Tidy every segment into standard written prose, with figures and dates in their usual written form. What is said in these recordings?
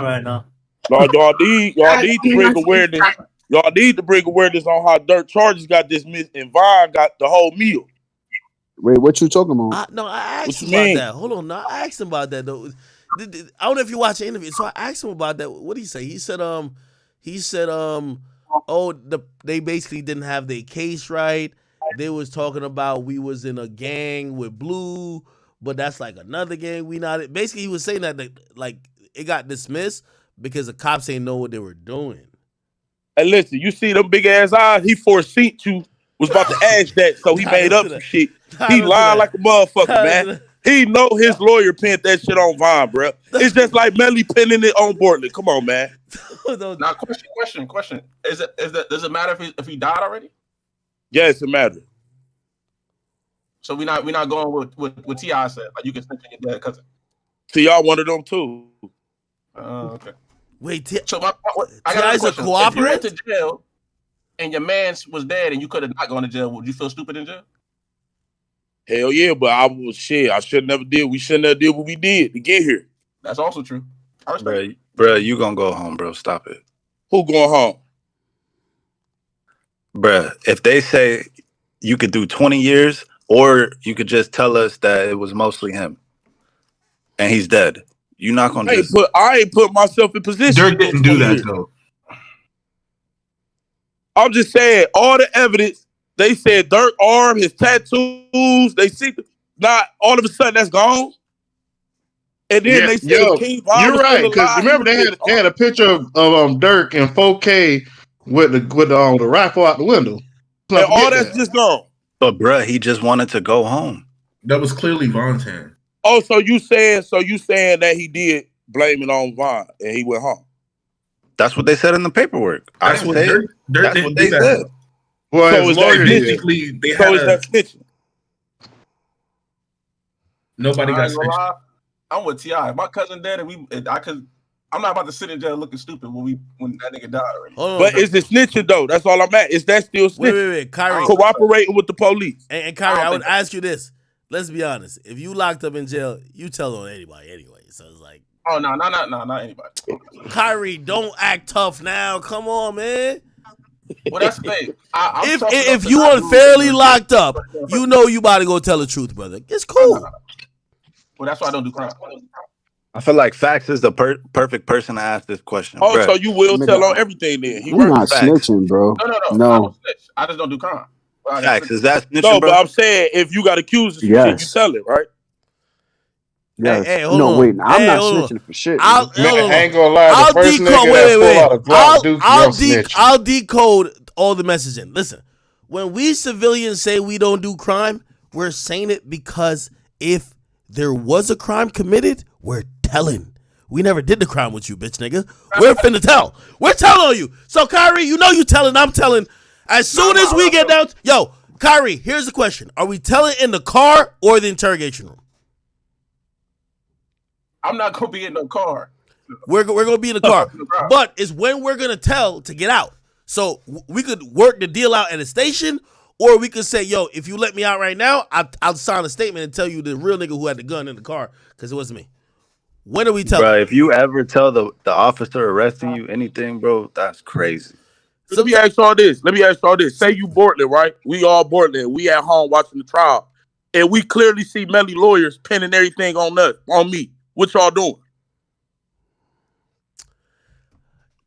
right now. No, y'all need to bring awareness. Y'all need to bring awareness on how Dirt Charges got dismissed and Vine got the whole meal. Wait, what you talking about? I What asked you him about mean? that. Hold on, no, I asked him about that though. I don't know if you watch the interview. So I asked him about that. What did he say? He said, oh, they basically didn't have their case right. They was talking about we was in a gang with Blue, but that's like another gang. We not. Basically, he was saying that like it got dismissed because the cops ain't know what they were doing. Hey, listen, you see them big ass eyes? He foreseen you was about to ask that, so he Not made into up some that. shit. Not He into lied that. like a motherfucker, Not man. into that. He know his lawyer penned that shit on Vine, bro. It's just like Melly penning it on Bortland. Come on, man. Now, question. Does it matter if he died already? Yes, it matters. So we're not going with what T.I. said. Like you can snitch on your dead cousin. See, y'all one of them too. Okay. Wait, So I got T.I.'s a a question. If you went cooperant? to jail and your man was dead and you could have not gone to jail, would you feel stupid in jail? Hell yeah, but I should never did. We shouldn't have did what we did to get here. That's also true. I respect it. Bro, you gonna go home, bro. Stop it. Who going home? Bruh, if they say you could do 20 years or you could just tell us that it was mostly him and he's dead, you're not gonna I ain't put myself in position. Dirk didn't do that though. I'm just saying, all the evidence, they said Dirk arm, his tattoos, they see, not all of a sudden that's gone. And then they said King Von you're was right, still because alive. remember they had a picture of Dirk in 4K with the rifle out the window. And all that's just gone. But bruh, he just wanted to go home. That was clearly Von's hand. Oh, so you saying that he did blame it on Von and he went home? That's what they said in the paperwork. That's what Dirk that's what they said. Well, So is that basically they had that snitching? Nobody got snitched. I'm with T.I. My cousin dead, and I'm not about to sit in jail looking stupid when that nigga died already. But is it snitching though? That's all I'm at. Is that still snitching? Wait, Kyrie. Cooperating with the police. And Kyrie, I would ask you this. Let's be honest. If you locked up in jail, you tell on anybody anyway. So it's like, oh no, not anybody. Kyrie, don't act tough now. Come on, man. Well, that's the thing. If you unfairly locked up, you know you about to go tell the truth, brother. It's cool. Well, that's why I don't do crime. I feel like Fax is the perfect person to ask this question. Oh, bruh. so you will tell on everything then? You're not snitching, bro. No. I don't snitch. I just don't do crime. Fax, is that snitching, No, bro? but I'm saying if you got accused of some shit, you tell it, right? Yes. Hey, no, wait. I'm not snitching for shit. I ain't gonna lie. The first nigga that pull out a Glock Duke, don't snitch. I'll decode all the messaging. Listen, when we civilians say we don't do crime, we're saying it because if there was a crime committed, we're telling. We never did the crime with you, bitch nigga. We're finna tell. We're telling on you. So, Kyrie, you know you telling, I'm telling. As soon as we get down, yo, Kyrie, here's the question. Are we telling in the car or the interrogation room? I'm not going to be in no car. We're going to be in the car. But it's when we're going to tell to get out. So, we could work the deal out at a station, or we could say, yo, if you let me out right now, I'll sign a statement and tell you the real nigga who had the gun in the car, because it wasn't me. When are we telling? Bro, if you ever tell the officer arresting you anything, bro, that's crazy. Let me ask y'all this. Say you Bortland, right? We all Bortland. We at home watching the trial. And we clearly see Melly lawyers pinning everything on us, on me. What y'all doing?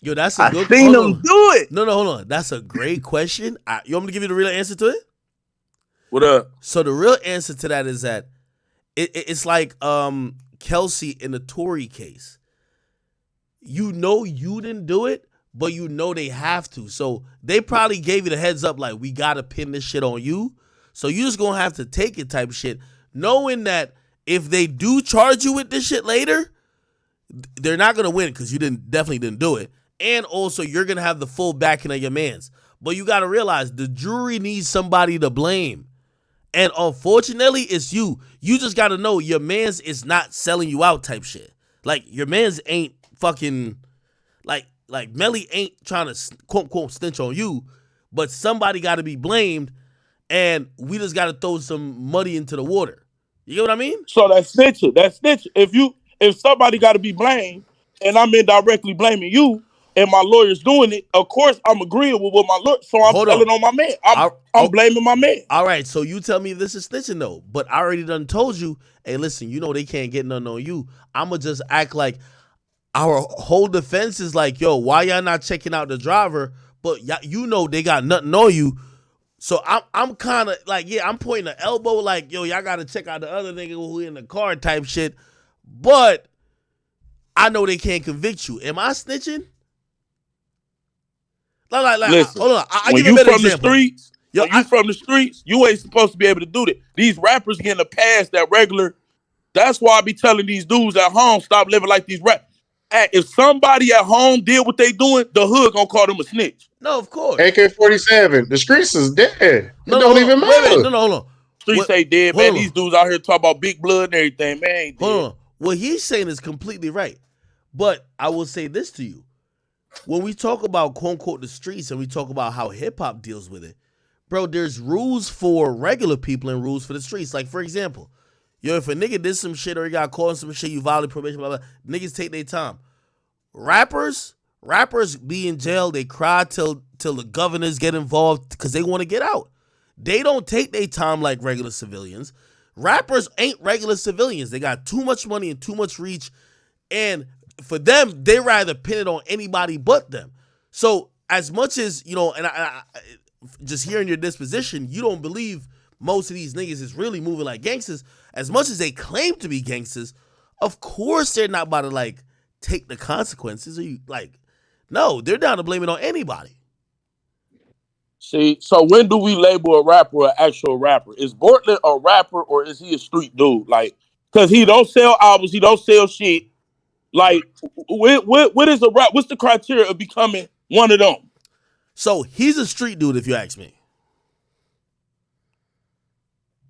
Yo, that's a good question. I seen them do it. No, hold on. That's a great question. You want me to give you the real answer to it? What up? So the real answer to that is that it's like Kelsey in the Tory case. You know you didn't do it, but you know they have to. So they probably gave you the heads up like, we got to pin this shit on you. So you just going to have to take it type of shit, knowing that if they do charge you with this shit later, they're not going to win because you definitely didn't do it. And also you're going to have the full backing of your mans. But you got to realize the jury needs somebody to blame. And unfortunately, it's you. You just got to know your mans is not selling you out type shit. Like, your mans ain't fucking, like Melly ain't trying to quote unquote snitch on you, but somebody got to be blamed, and we just got to throw some muddy into the water. You get what I mean? So that's snitching. If somebody got to be blamed, and I'm indirectly blaming you, and my lawyer's doing it, of course I'm agreeing with what my lawyer. So I'm Hold telling on. on my man. I'm Oh, blaming my man. all right, so you tell me this is snitching though, but I already done told you, hey, listen, you know they can't get nothing on you. I'ma just act like our whole defense is like, yo, why y'all not checking out the driver? But you know they got nothing on you. So I'm kind of like, yeah, I'm pointing the elbow like, yo, y'all got to check out the other nigga who in the car type shit. But I know they can't convict you. Am I snitching? Listen, Hold on. I when give a you better from the example. streets, Yo, when you from the streets, you ain't supposed to be able to do that. These rappers getting a pass that regular. That's why I be telling these dudes at home, stop living like these rap. If somebody at home did what they doing, the hood gonna call them a snitch. no, of course. AK-47. The streets is dead. It No, don't hold even on. Wait. matter. No, hold on. Streets ain't dead, Hold man. on. These dudes out here talking about big blood and everything, man, ain't dead. Hold on. What he's saying is completely right. But I will say this to you. When we talk about quote unquote the streets and we talk about how hip hop deals with it, bro, there's rules for regular people and rules for the streets. Like, for example, yo, if a nigga did some shit or he got caught in some shit, you violate probation, blah, blah, niggas take their time. Rappers be in jail, they cry till the governors get involved because they want to get out. They don't take their time like regular civilians. Rappers ain't regular civilians. They got too much money and too much reach. And for them, they rather pin it on anybody but them. So as much as, you know, and I just hearing your disposition, you don't believe most of these niggas is really moving like gangsters. As much as they claim to be gangsters, of course they're not about to like take the consequences. Or you like, no, they're down to blame it on anybody. See, so when do we label a rapper an actual rapper? Is Bortlet a rapper or is he a street dude? Like, cause he don't sell albums, he don't sell shit. Like, what is a rap? What's the criteria of becoming one of them? So he's a street dude, if you ask me.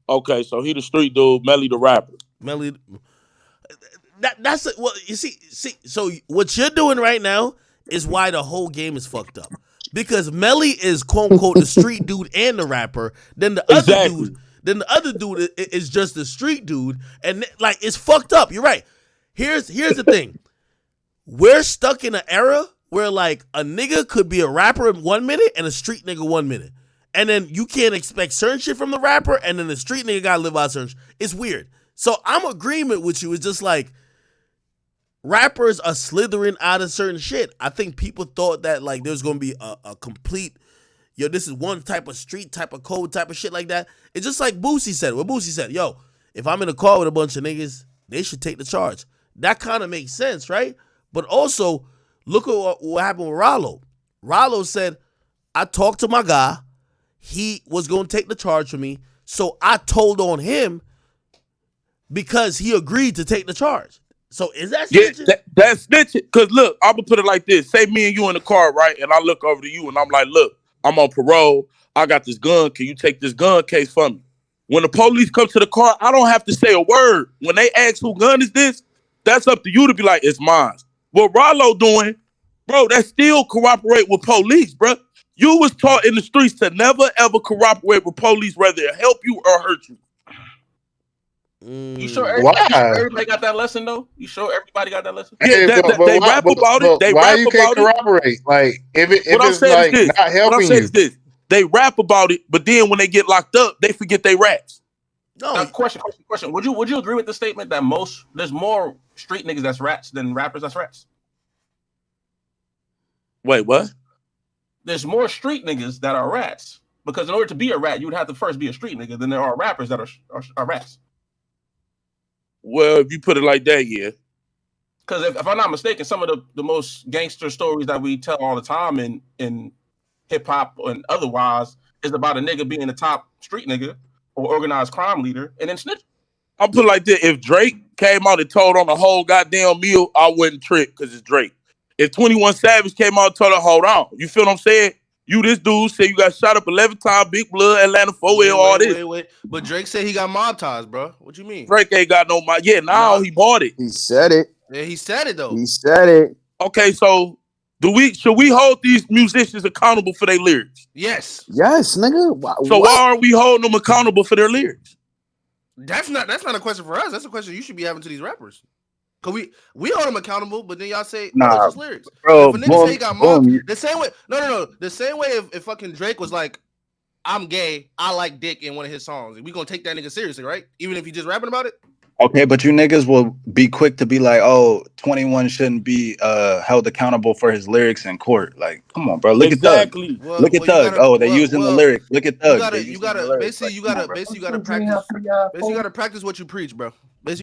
Okay, so he the street dude, Melly the rapper. Melly, that's it. Well, you see. So what you're doing right now is why the whole game is fucked up. Because Melly is quote unquote the street dude and the rapper. Then the Exactly. other dude is just the street dude, and like it's fucked up. You're right. Here's the thing. We're stuck in an era where like a nigga could be a rapper in 1 minute and a street nigga 1 minute. And then you can't expect certain shit from the rapper, and then the street nigga gotta live out certain shit. It's weird. So I'm agreement with you. It's just like rappers are slithering out of certain shit. I think people thought that like there's gonna be a complete, yo, this is one type of street, type of code, type of shit like that. It's just like Boosie said. What Boosie said, yo, if I'm in a car with a bunch of niggas, they should take the charge. That kind of makes sense, right? But also, look at what happened with Rollo. Rollo said, I talked to my guy. He was going to take the charge for me. So I told on him because he agreed to take the charge. So is that snitching? Yeah, that's snitching. Because look, I'm going to put it like this. Say me and you in the car, right? And I look over to you and I'm like, look, I'm on parole. I got this gun. Can you take this gun case from me? When the police come to the car, I don't have to say a word. When they ask who gun is this, that's up to you to be like, it's mine. What Rollo doing, bro, that still cooperate with police, bro. You was taught in the streets to never, ever cooperate with police, whether it help you or hurt you. You sure everybody got that lesson, though? You sure everybody got that lesson? Yeah, they rap about it. They why rap you about can't corroborate? Like, if it's like not helping you. They rap about it, but then when they get locked up, they forget they raps. No. Question. Would you agree with the statement that there's more street niggas that's rats than rappers that's rats? Wait, what? There's more street niggas that are rats because in order to be a rat, you would have to first be a street nigga. Then there are rappers that are rats. Well, if you put it like that, yeah. Because if I'm not mistaken, some of the most gangster stories that we tell all the time in hip hop and otherwise is about a nigga being the top street nigga or organized crime leader and then snitch. I'll put it like this. If Drake came out and told on the whole goddamn meal, I wouldn't trip because it's Drake. If 21 Savage came out and told her, hold on. You feel what I'm saying? You this dude said you got shot up 11 times, big blood, Atlanta 4L, all this. Wait. But Drake said he got mob ties, bro. What you mean? Drake ain't got no mob. Yeah, now he bought it. He said it. Yeah, he said it, though. He said it. Okay, so should we hold these musicians accountable for their lyrics? Yes. Yes, nigga. Why aren't we holding them accountable for their lyrics? That's not a question for us. That's a question you should be having to these rappers. Cause we hold him accountable, but then y'all say, oh, it's Nah, just lyrics. bro. If a nigga say he got mobbed, boom. the same way. No. The same way if fucking Drake was like, I'm gay, I like dick in one of his songs, we gonna take that nigga seriously, right? Even if he just rapping about it. Okay, but you niggas will be quick to be like, oh, 21 shouldn't be held accountable for his lyrics in court. Like, come on, bro. Look at Thug. Exactly. Look at Thug. Oh, they using the lyrics. Look at Thug. You gotta practice what you preach, bro. Basically, you gotta practice what you preach, bro. Basically,